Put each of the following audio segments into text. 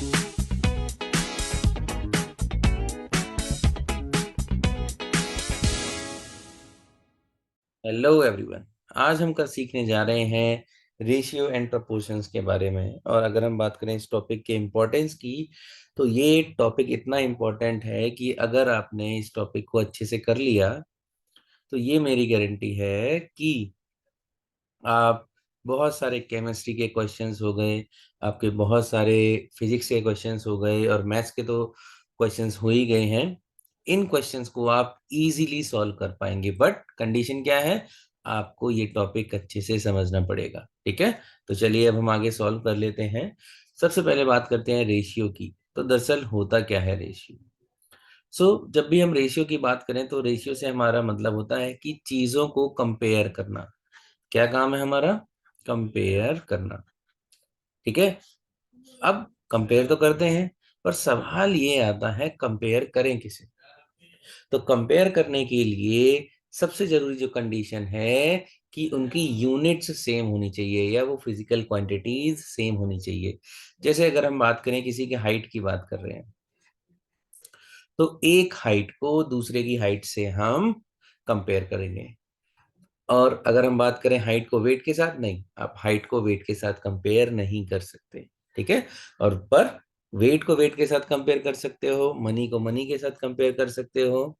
Hello everyone. आज हम कल सीखने जा रहे हैं रेशियो एंड प्रपोर्शंस के बारे में। और अगर हम बात करें इस टॉपिक के इम्पोर्टेंस की, तो ये टॉपिक इतना इम्पोर्टेंट है कि अगर आपने इस टॉपिक को अच्छे से कर लिया तो ये मेरी गारंटी है कि आप बहुत सारे केमिस्ट्री के क्वेश्चंस हो गए, आपके बहुत सारे फिजिक्स के क्वेश्चंस हो गए और मैथ्स के तो क्वेश्चंस हो ही गए हैं। इन क्वेश्चंस को आप इजीली सॉल्व कर पाएंगे, बट कंडीशन क्या है, आपको ये टॉपिक अच्छे से समझना पड़ेगा। ठीक है, तो चलिए अब हम आगे सॉल्व कर लेते हैं। सबसे पहले बात करते हैं रेशियो की। तो दरअसल होता क्या है रेशियो? जब भी हम रेशियो की बात करें तो रेशियो से हमारा मतलब होता है कि चीजों को कंपेयर करना। क्या काम है हमारा? कंपेयर करना। ठीक है, अब कंपेयर तो करते हैं, पर सवाल ये आता है कंपेयर करें किसे? तो कंपेयर करने के लिए सबसे जरूरी जो कंडीशन है कि उनकी यूनिट्स सेम होनी चाहिए या वो फिजिकल क्वांटिटीज सेम होनी चाहिए। जैसे अगर हम बात करें, किसी की हाइट की बात कर रहे हैं, तो एक हाइट को दूसरे की हाइट से हम कंपेयर करेंगे। और अगर हम बात करें हाइट को वेट के साथ, नहीं, आप हाइट को वेट के साथ कंपेयर नहीं कर सकते। ठीक है, और पर वेट को वेट के साथ कंपेयर कर सकते हो, मनी को मनी के साथ कंपेयर कर सकते हो।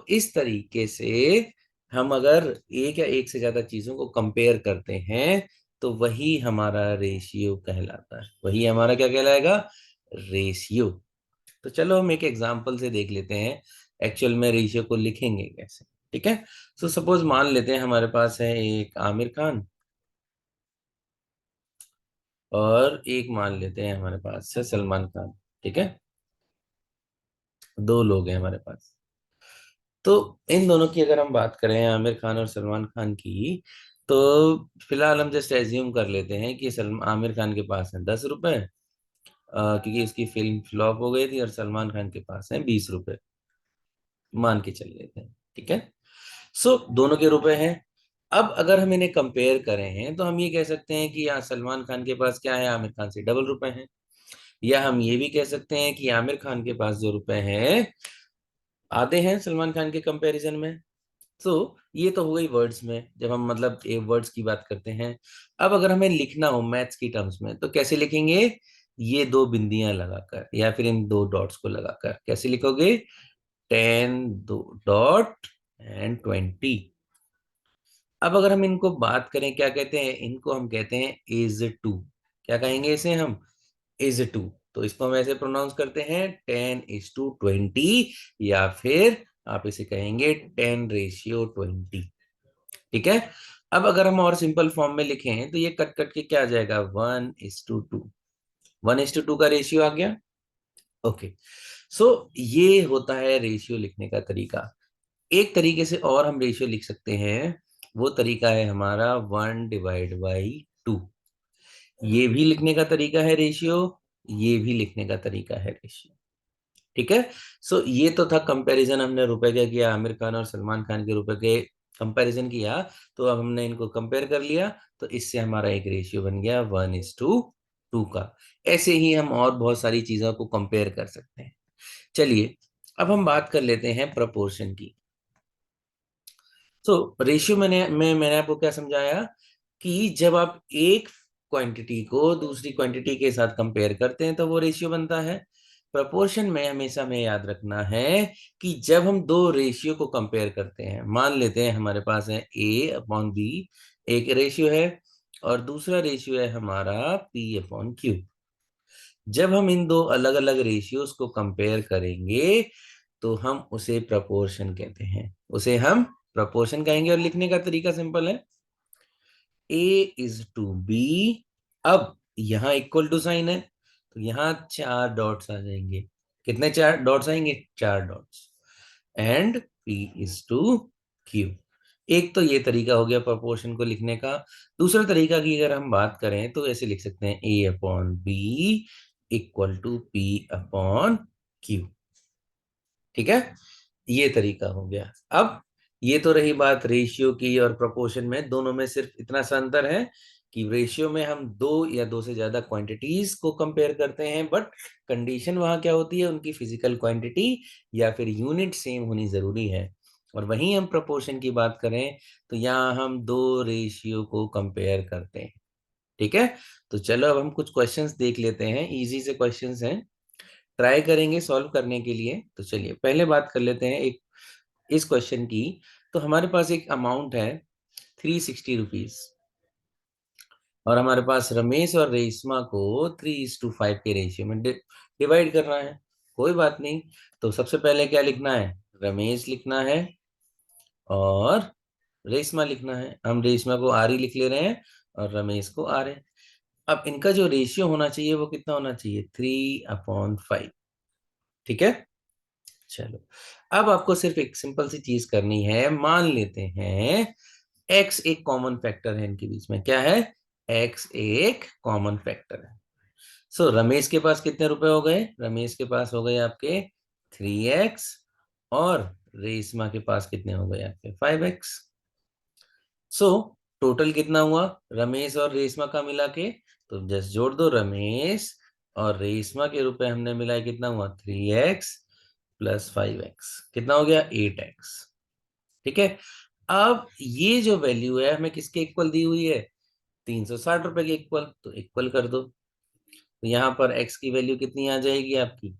इस तरीके से हम अगर एक या एक से ज्यादा चीजों को कंपेयर करते हैं तो वही हमारा रेशियो कहलाता है। वही हमारा क्या कहलाएगा? रेशियो। तो चलो हम एक एग्जांपल से देख लेते हैं एक्चुअल में रेशियो को लिखेंगे कैसे। ठीक है, सपोज मान लेते हैं हमारे पास है एक आमिर खान और एक मान लेते हैं हमारे पास है सलमान खान। ठीक है, दो लोग हैं हमारे पास। तो इन दोनों की अगर हम बात करें, आमिर खान और सलमान खान की, तो फिलहाल हम जस्ट एज्यूम कर लेते हैं कि आमिर खान के पास है 10 रुपए, क्योंकि उसकी फिल्म फ्लॉप हो गई थी, और सलमान खान के पास है 20 रुपए, मान के चल लेते हैं। ठीक है, दोनों के रुपए हैं। अब अगर हम इन्हें कंपेयर करें हैं तो हम ये कह सकते हैं कि यहाँ सलमान खान के पास क्या है, आमिर खान से डबल रुपए हैं। या हम ये भी कह सकते हैं कि आमिर खान के पास जो रुपए हैं, आधे हैं सलमान खान के कंपैरिजन में। तो ये तो हो गई वर्ड्स में, जब हम मतलब ए वर्ड्स की बात करते हैं। अब अगर हमें लिखना हो मैथ्स की टर्म्स में तो कैसे लिखेंगे? ये दो बिंदियां लगाकर या फिर इन दो डॉट्स को लगाकर कैसे लिखोगे? 10 डॉट एंड 20। अब अगर हम इनको बात करें, क्या कहते हैं इनको? हम कहते हैं इज टू। क्या कहेंगे इसे हम? Is to. तो इसको हम ऐसे प्रोनाउंस करते हैं 10:20, या फिर आप इसे कहेंगे 10:20। ठीक है, अब अगर हम और सिंपल फॉर्म में लिखें तो ये कट कट के क्या आ जाएगा? 1:2। 1:2 का रेशियो आ गया। ओके, ये होता है रेशियो लिखने का तरीका। एक तरीके से और हम रेशियो लिख सकते हैं, वो तरीका है हमारा 1/2। ये भी लिखने का तरीका है रेशियो, ये भी लिखने का तरीका है रेशियो। ठीक है, ये तो था कंपैरिजन, हमने रुपए का किया, आमिर खान और सलमान खान के रुपए के कंपैरिजन किया। तो अब हमने इनको कंपेयर कर लिया, तो इससे हमारा एक रेशियो बन गया 1:2 का। ऐसे ही हम और बहुत सारी चीजों को कंपेयर कर सकते हैं। चलिए अब हम बात कर लेते हैं प्रपोर्शन की। रेशियो मैंने आपको क्या समझाया कि जब आप एक क्वांटिटी को दूसरी क्वांटिटी के साथ कंपेयर करते हैं तो वो रेशियो बनता है। प्रपोर्शन में हमेशा हमें याद रखना है कि जब हम दो रेशियो को कंपेयर करते हैं, मान लेते हैं हमारे पास है A/B, एक रेशियो है, और दूसरा रेशियो है हमारा P/Q। जब हम इन दो अलग अलग रेशियोज को कंपेयर करेंगे तो हम उसे प्रपोर्शन कहते हैं, उसे हम प्रपोर्शन कहेंगे। और लिखने का तरीका सिंपल है, A/B। अब यहाँ इक्वल टू साइन है, तो यहाँ 4 डॉट्स आ जाएंगे। कितने 4 डॉट्स आएंगे? 4 डॉट्स। And P/Q। एक तो ये तरीका हो गया प्रपोर्शन को लिखने का। दूसरा तरीका की अगर हम बात करें तो ऐसे लिख सकते हैं A/B = P/Q। ठीक है, ये तरीका हो गया। अब ये तो रही बात रेशियो की, और प्रोपोर्शन में दोनों में सिर्फ इतना सा अंतर है कि रेशियो में हम दो या दो से ज्यादा क्वांटिटीज को कंपेयर करते हैं, बट कंडीशन वहां क्या होती है, उनकी फिजिकल क्वांटिटी या फिर यूनिट सेम होनी जरूरी है। और वहीं हम प्रोपोर्शन की बात करें तो यहाँ हम दो रेशियो को कंपेयर करते हैं। ठीक है, तो चलो अब हम कुछ क्वेश्चंस देख लेते हैं, इजी से क्वेश्चंस हैं, ट्राई करेंगे सॉल्व करने के लिए। तो चलिए पहले बात कर लेते हैं एक इस क्वेश्चन की। तो हमारे पास एक अमाउंट है 360 रुपीज, और हमारे पास रमेश और रेशमा को 3:5 के रेशियो में डिवाइड करना है। कोई बात नहीं, तो सबसे पहले क्या लिखना है, रमेश लिखना है और रेशमा लिखना है। हम रेशमा को आर ही लिख ले रहे हैं और रमेश को आर है। अब इनका जो रेशियो होना चाहिए वो कितना होना चाहिए, 3/5। ठीक है, चलो अब आपको सिर्फ एक सिंपल सी चीज करनी है। मान लेते हैं एक्स एक कॉमन फैक्टर है इनके बीच में। क्या है, एक्स एक कॉमन फैक्टर है। सो रमेश के पास कितने रुपए हो गए, रमेश के पास हो गए आपके 3x, और रेशमा के पास कितने हो गए आपके 5x। सो टोटल कितना हुआ रमेश और रेशमा का मिला के, तो जस्ट जोड़ दो, रमेश और रेशमा के रुपए हमने मिलाए, कितना हुआ 3x प्लस 5x, कितना हो गया 8x। ठीक है, अब ये जो वैल्यू है हमें किसके इक्वल दी हुई है, 360 रुपए के इक्वल, तो इक्वल कर दो। तो यहाँ पर x की वैल्यू कितनी आ जाएगी आपकी,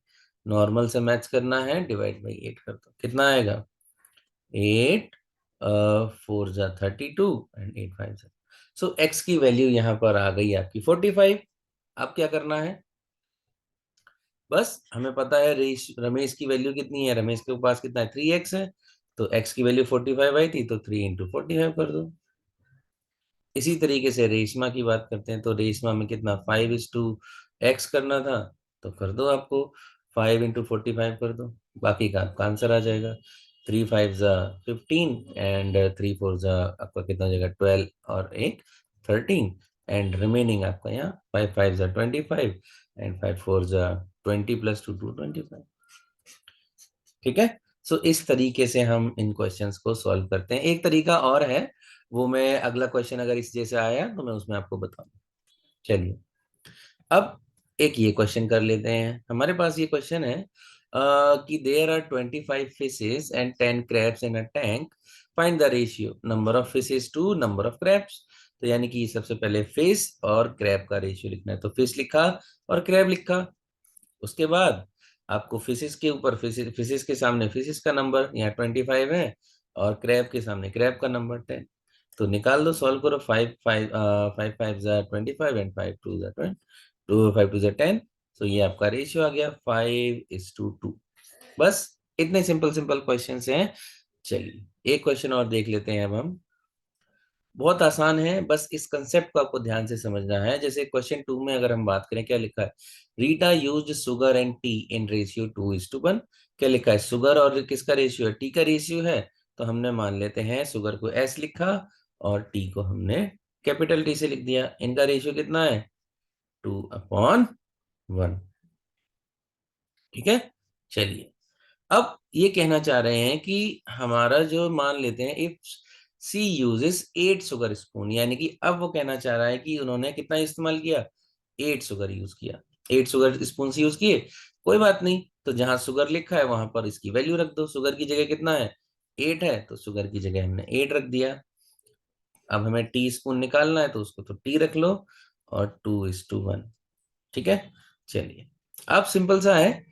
नॉर्मल से मैच करना है, डिवाइड बाई 8 कर दो, कितना आएगा 8 4 जा 32 एंड 8 5 जा। सो x की वैल्यू यहाँ पर आ गई आपकी 45। अब क्या करना है, बस हमें पता है रमेश की वैल्यू कितनी है, रमेश के पास कितना है 3x है, तो x की वैल्यू 45 आई थी, तो 3 × 45 कर दो। इसी तरीके से रेशमा की बात करते हैं, तो रेशमा में कितना 5:x करना था, तो कर दो, आपको 5 × 45 कर दो, बाकी का आपका आंसर आ जाएगा। 3 5 जा 15 एंड 3 4 जा आपका कितना हो जाएगा 12 और एक 13, एंड रिमेनिंग आपका यहाँ 5 5 जा 25 एंड 5 4 जा 20 प्लस 2 25। ठीक है, सो इस तरीके से हम इन क्वेश्चंस को सॉल्व करते हैं। एक तरीका और है, वो मैं अगला क्वेश्चन अगर इस जैसे आया तो मैं उसमें आपको बताऊंगा। चलिए अब एक ये क्वेश्चन कर लेते हैं। हमारे पास ये क्वेश्चन है कि there are 25 fishes and 10 crabs in a tank, find the ratio number of fishes to number of crabs. तो यानी कि सबसे पहले फिश और क्रैब का रेशियो लिखना है, तो फिश लिखा और क्रैब लिखा। उसके बाद आपको फिशिस के ऊपर फिशिस के सामने फिशिस का नंबर यहाँ 25 है, और क्रैब के सामने क्रैब का नंबर 10। तो निकाल दो, सॉल्व करो, 5 5 एंड 5 2 10। तो ये आपका रेशियो आ गया 5:2। बस इतने सिंपल सिंपल क्वेश्चन हैं। चलिए एक क्वेश्चन और देख लेते हैं अब हम। बहुत आसान है, बस इस कंसेप्ट को आपको ध्यान से समझना है। जैसे क्वेश्चन 2 में अगर हम बात करें, क्या लिखा है, Rita used sugar and T in ratio 2:1। क्या लिखा है, शुगर और किसका रेशियो है, टी का रेशियो है। तो हमने मान लेते हैं शुगर को एस लिखा और टी को हमने कैपिटल टी से लिख दिया। इनका रेशियो कितना है, 2/1। ठीक है, चलिए अब ये कहना चाह रहे हैं कि हमारा जो, मान लेते हैं if she uses 8 sugar spoon, यानी कि अब वो कहना चाह रहा है कि उन्होंने कितना इस्तेमाल किया, 8 शुगर यूज किया, 8 शुगर स्पून यूज किए। कोई बात नहीं, तो जहां शुगर लिखा है वहां पर इसकी वैल्यू रख दो। शुगर की जगह कितना है 8 है, तो शुगर की जगह हमने 8 रख दिया। अब हमें टी स्पून निकालना है, तो उसको तो टी रख लो और 2:1। ठीक है, चलिए अब सिंपल सा है।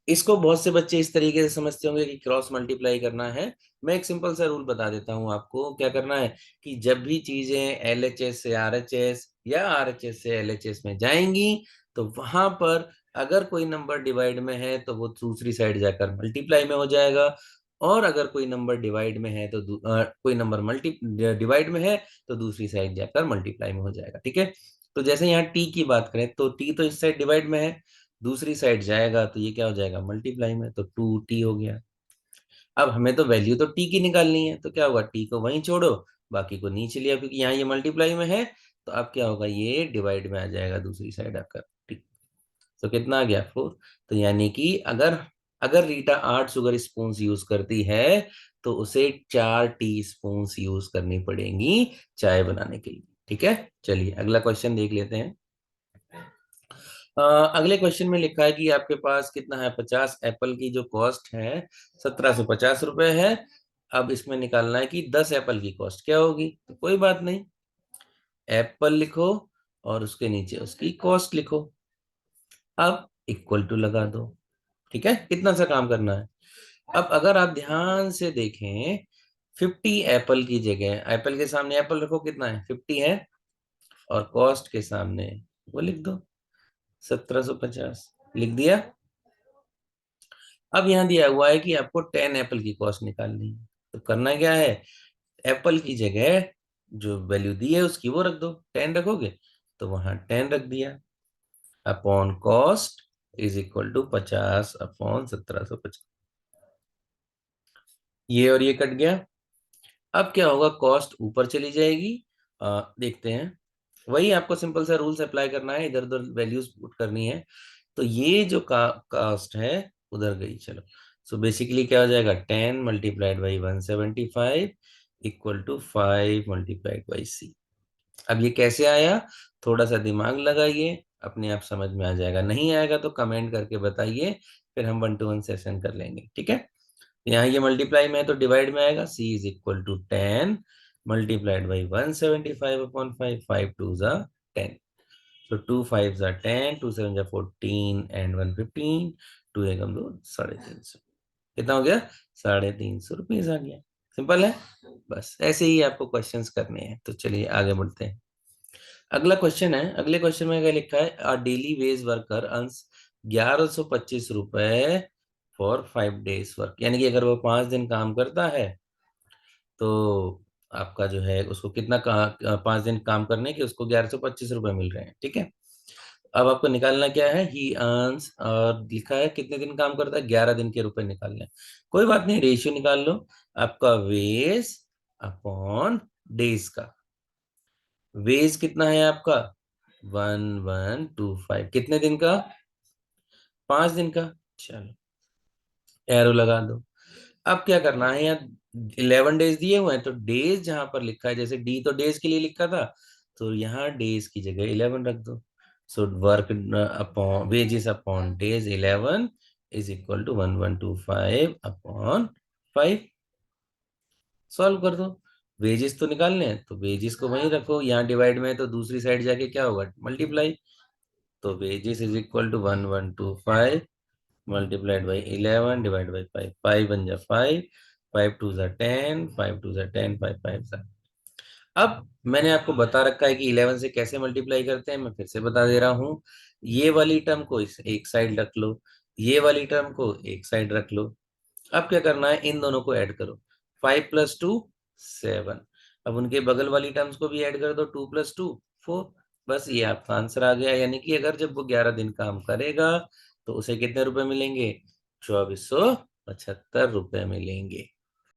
इसको बहुत से बच्चे इस तरीके से समझते होंगे कि क्रॉस मल्टीप्लाई करना है। मैं एक सिंपल सा रूल बता देता हूँ आपको क्या करना है, कि जब भी चीजें एलएचएस से आरएचएस या आरएचएस से एलएचएस में जाएंगी, तो वहां पर अगर कोई नंबर डिवाइड में है तो वो दूसरी साइड जाकर मल्टीप्लाई में हो जाएगा, और अगर कोई नंबर डिवाइड में है तो कोई नंबर मल्टी डिवाइड में है तो दूसरी साइड जाकर मल्टीप्लाई में हो जाएगा। ठीक है, तो जैसे यहाँ टी की बात करें, तो टी तो इस साइड डिवाइड में है, दूसरी साइड जाएगा तो ये क्या हो जाएगा मल्टीप्लाई में, तो 2t हो गया। अब हमें तो वैल्यू तो t की निकालनी है, तो क्या होगा, t को वहीं छोड़ो, बाकी को नीचे लिया, क्योंकि यहाँ ये मल्टीप्लाई में है। तो अब क्या होगा, ये डिवाइड में आ जाएगा दूसरी साइड आकर। ठीक, तो कितना आ गया 4। तो यानी कि अगर अगर रीटा 8 शुगर स्पून यूज करती है, तो उसे 4 टी स्पून यूज करनी पड़ेंगी चाय बनाने के लिए। ठीक है, चलिए अगला क्वेश्चन देख लेते हैं। अगले क्वेश्चन में लिखा है कि आपके पास कितना है, 50 एप्पल की जो कॉस्ट है 1750 रुपए है। अब इसमें निकालना है कि 10 एप्पल की कॉस्ट क्या होगी। तो कोई बात नहीं, एप्पल लिखो और उसके नीचे उसकी कॉस्ट लिखो। अब इक्वल टू लगा दो। ठीक है, कितना सा काम करना है। अब अगर आप ध्यान से देखें, 50 एप्पल की जगह एप्पल के सामने एप्पल रखो, कितना है 50 है, और कॉस्ट के सामने वो लिख दो 1750, लिख दिया। अब यहाँ दिया हुआ है कि आपको 10 एप्पल की कॉस्ट निकालनी है। तो करना क्या है, एप्पल की जगह जो वैल्यू दी है उसकी वो रख दो, 10 रखोगे तो वहां 10 रख दिया, upon cost is equal to 50 upon 1750। ये और ये कट गया। अब क्या होगा, कॉस्ट ऊपर चली जाएगी। देखते हैं, वही आपको सिंपल सा रूल्स अप्लाई करना है, इधर उधर वैल्यूज पुट करनी है। तो ये जो कास्ट है उधर गई, चलो। सो बेसिकली क्या हो जाएगा, 10 multiplied by 175 equal to 5 multiplied by c. अब ये कैसे आया, थोड़ा सा दिमाग लगाइए, अपने आप समझ में आ जाएगा। नहीं आएगा तो कमेंट करके बताइए, फिर हम 1-to-1 सेशन कर लेंगे। ठीक है, यहाँ ये मल्टीप्लाई में है तो डिवाइड में आएगा, c is equal to 10 multiplied by 175 upon 5, 5 two ज़ा 10। So 2 5s are 10, 2 7s are 14 and 1 15, 2 एकम 2 350। कितना हो गया, 350 रुपीज आ गया। सिंपल है, बस ऐसे ही आपको क्वेश्चंस करने हैं। तो चलिए आगे बढ़ते हैं। अगला क्वेश्चन है, अगले क्वेश्चन में क्या लिखा है, अ डेली वेज वर्कर अर्न्स 1125 रुपए फॉर 5 days वर्क। यानी कि अगर वो 5 दिन काम करता है तो आपका जो है उसको कितना 5 दिन काम करने के उसको 1125 रुपए मिल रहे हैं। ठीक है, अब आपको निकालना क्या है, ही अर्न्स, और लिखा है कितने दिन काम करता है, 11 दिन के रुपए निकालने हैं। कोई बात नहीं, रेशियो निकाल लो, आपका वेज अपॉन डेज का। वेज कितना है आपका, 1125, कितने दिन का, 5 दिन का। चलो एरो लगा दो। अब क्या करना है, यहाँ 11 डेज दिए हुए हैं तो डेज जहां पर लिखा है, जैसे डी तो डेज के लिए लिखा था, तो यहाँ डेज की जगह 11 रख दो। So work upon wages upon days 11 is equal to 1125 upon 5। Solve कर दो। वेजेस तो निकालने हैं तो वेजेस को वहीं रखो, यहाँ डिवाइड में है तो दूसरी साइड जाके क्या होगा, मल्टीप्लाई। तो wages is equal to 1125 multiplied by 11 divide by 5, 5 बन जा 5, 5 टू जा 10, 5 टू जा 10, 5 5 जा। अब मैंने आपको बता रखा है कि 11 से कैसे मल्टीप्लाई करते हैं, मैं फिर से बता दे रहा हूँ। ये वाली टर्म को इस एक साइड रख लो, ये वाली टर्म को एक साइड रख लो। अब क्या करना है, इन दोनों को ऐड करो, 5 + 2 7। अब उनके बगल वाली टर्म्स को भी ऐड कर दो, 2 + 2 4। बस ये आपका आंसर आ गया। यानी कि अगर जब वो 11 दिन काम करेगा तो उसे कितने रुपए मिलेंगे, 2475 रुपए मिलेंगे।